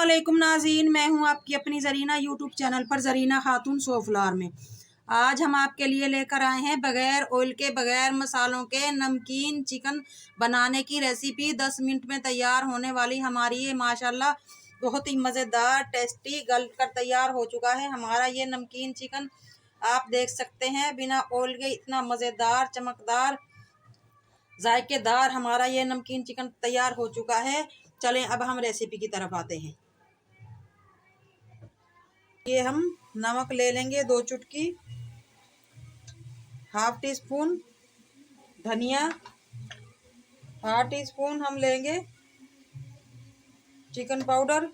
अस्सलामुअलैकुम नाज़रीन, मैं हूं आपकी अपनी ज़रीना यूट्यूब चैनल पर ज़रीना खातून सोफलार में। आज हम आपके लिए लेकर आए हैं बग़ैर ऑयल के, बग़ैर मसालों के नमकीन चिकन बनाने की रेसिपी। 10 मिनट में तैयार होने वाली हमारी ये माशाल्लाह बहुत ही मज़ेदार टेस्टी गल कर तैयार हो चुका है हमारा ये नमकीन चिकन। आप देख सकते हैं बिना ऑयल के इतना मज़ेदार, चमकदार, जायकेदार हमारा ये नमकीन चिकन तैयार हो चुका है। चलें अब हम रेसिपी की तरफ आते हैं। ये हम नमक ले लेंगे 2 चुटकी, हाफ टी स्पून धनिया, हाफ टी स्पून हम लेंगे chicken powder,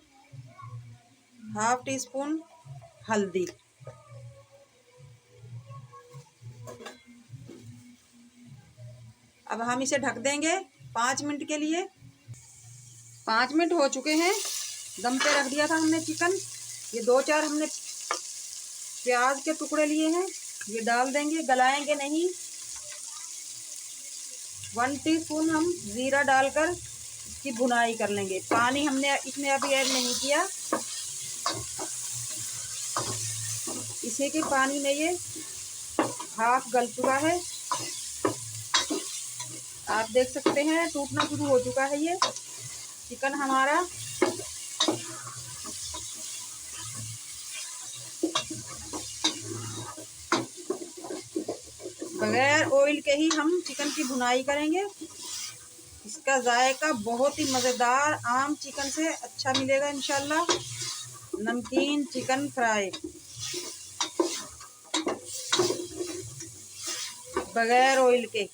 half tea spoon हल्दी। अब हम इसे ढक देंगे 5 मिनट के लिए। 5 मिनट हो चुके हैं, दम पे रख दिया था हमने चिकन। ये 2-4 हमने प्याज के टुकड़े लिए हैं, ये डाल देंगे, गलाएंगे नहीं। 1 टीस्पून हम जीरा डालकर इसकी भुनाई कर लेंगे। पानी हमने इसमें अभी ऐड नहीं किया, इसी के पानी में ये हाफ गल चुका है। आप देख सकते हैं टूटना शुरू हो चुका है ये चिकन हमारा। बगैर ऑयल के ही हम चिकन की भुनाई करेंगे। इसका जायका बहुत ही मज़ेदार आम चिकन से अच्छा मिलेगा इंशाल्लाह। नमकीन चिकन फ्राई बगैर ऑयल के।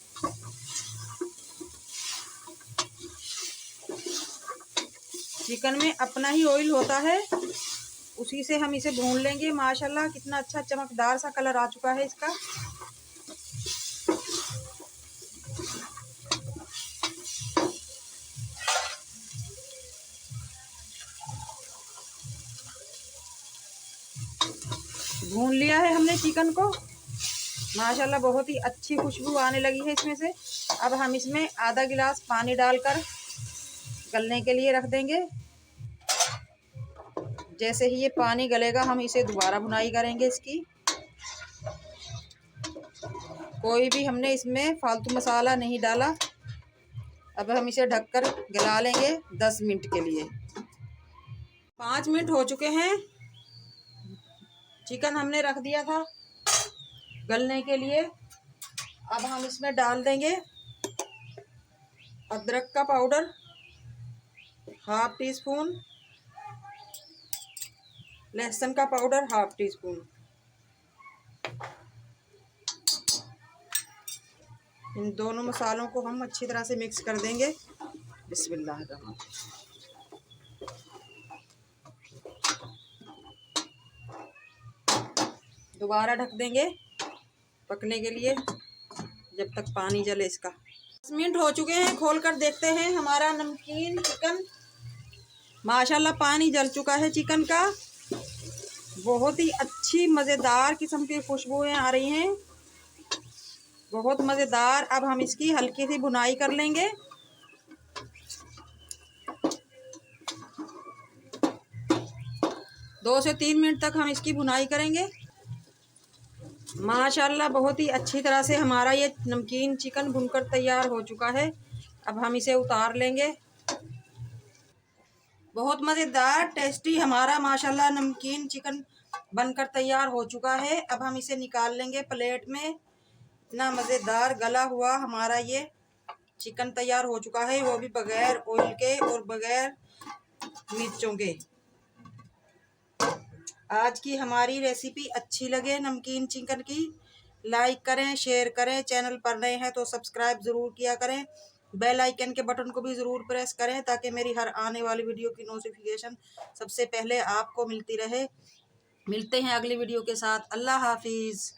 चिकन में अपना ही ऑयल होता है, उसी से हम इसे भून लेंगे। माशाल्लाह कितना अच्छा चमकदार सा कलर आ चुका है इसका। भून लिया है हमने चिकन को, माशाल्लाह बहुत ही अच्छी खुशबू आने लगी है इसमें से। अब हम इसमें आधा गिलास पानी डालकर गलने के लिए रख देंगे। जैसे ही ये पानी गलेगा हम इसे दोबारा भुनाई करेंगे इसकी। कोई भी हमने इसमें फालतू मसाला नहीं डाला। अब हम इसे ढककर गला लेंगे 10 मिनट के लिए। 5 मिनट हो चुके हैं, चिकन हमने रख दिया था गलने के लिए। अब हम इसमें डाल देंगे अदरक का पाउडर हाफ टी स्पून, लहसुन का पाउडर हाफ टी स्पून। इन दोनों मसालों को हम अच्छी तरह से मिक्स कर देंगे। बिस्मिल्लाह। दोबारा ढक देंगे पकने के लिए जब तक पानी जले इसका। 10 मिनट हो चुके हैं, खोल कर देखते हैं हमारा नमकीन चिकन। माशाल्लाह पानी जल चुका है चिकन का, बहुत ही अच्छी मज़ेदार किस्म की खुशबुएं आ रही हैं, बहुत मज़ेदार। अब हम इसकी हल्की सी भुनाई कर लेंगे। दो से 3 मिनट तक हम इसकी भुनाई करेंगे। माशाल्लाह बहुत ही अच्छी तरह से हमारा ये नमकीन चिकन भुनकर तैयार हो चुका है। अब हम इसे उतार लेंगे। बहुत मज़ेदार टेस्टी हमारा माशाल्लाह नमकीन चिकन बनकर तैयार हो चुका है। अब हम इसे निकाल लेंगे प्लेट में। इतना मज़ेदार गला हुआ हमारा ये चिकन तैयार हो चुका है, वो भी बगैर ऑयल के और बगैर मिर्चों के। आज की हमारी रेसिपी अच्छी लगे नमकीन चिकन की, लाइक करें, शेयर करें। चैनल पर नए हैं तो सब्सक्राइब ज़रूर किया करें। बेल आइकन के बटन को भी ज़रूर प्रेस करें ताकि मेरी हर आने वाली वीडियो की नोटिफिकेशन सबसे पहले आपको मिलती रहे। मिलते हैं अगली वीडियो के साथ। अल्लाह हाफिज़।